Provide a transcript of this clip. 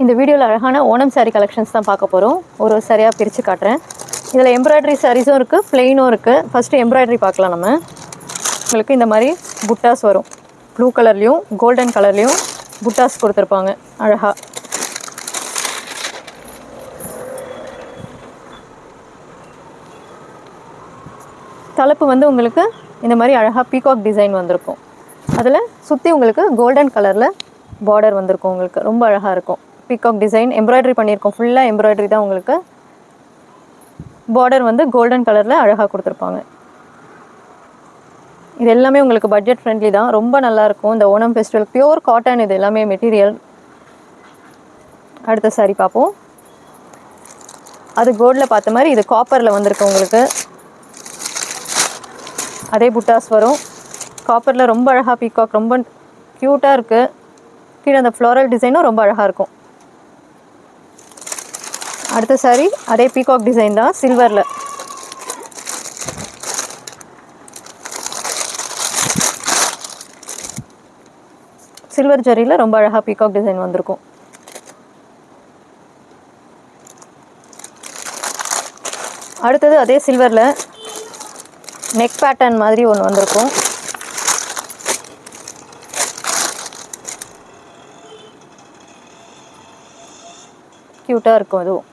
இந்த வீடியோவில் அழகான ஓணம் சாரீ கலெக்ஷன்ஸ் தான் பார்க்க போகிறோம். ஒரு சாரியாக பிரித்து காட்டுறேன். இதில் எம்ப்ராய்டரி சாரீஸும் இருக்குது, ப்ளெயினும் இருக்குது. ஃபஸ்ட்டு எம்ப்ராய்டரி பார்க்கலாம். நம்ம உங்களுக்கு இந்த மாதிரி புட்டாஸ் வரும். ப்ளூ கலர்லேயும் கோல்டன் கலர்லேயும் புட்டாஸ் கொடுத்துருப்பாங்க அழகாக. தலைப்பு வந்து உங்களுக்கு இந்த மாதிரி அழகாக பீகாக் டிசைன் வந்திருக்கும். அதில் சுற்றி உங்களுக்கு கோல்டன் கலரில் பார்டர் வந்திருக்கும். உங்களுக்கு ரொம்ப அழகாக இருக்கும். பீகாக் டிசைன் எம்ப்ராய்டரி பண்ணியிருக்கோம். ஃபுல்லாக எம்ப்ராய்டரி தான். உங்களுக்கு பார்டர் வந்து கோல்டன் கலரில் அழகாக கொடுத்துருப்பாங்க. இது எல்லாமே உங்களுக்கு பட்ஜெட் ஃப்ரெண்ட்லி தான். ரொம்ப நல்லாயிருக்கும். இந்த ஓணம் ஃபெஸ்டிவல் பியூர் காட்டன் இது எல்லாமே மெட்டீரியல். அடுத்த சாரி பார்ப்போம். அது கோல்டில் பார்த்த மாதிரி இது காப்பரில் வந்திருக்கு. உங்களுக்கு அதே புட்டாஸ் வரும். காப்பரில் ரொம்ப அழகாக பீகாக் ரொம்ப க்யூட்டாக இருக்குது. கீழே அந்த ஃப்ளோரல் டிசைனும் ரொம்ப அழகாக இருக்கும். அடுத்த சாரி அதே பீகாக் டிசைன் தான், சில்வரில். சில்வர் ஜரியில் ரொம்ப அழகாக பீகாக் டிசைன் வந்திருக்கும். அடுத்தது அதே சில்வரில் நெக் பேட்டர்ன் மாதிரி ஒன்று வந்திருக்கும். க்யூட்டாக இருக்கும். அதுவும்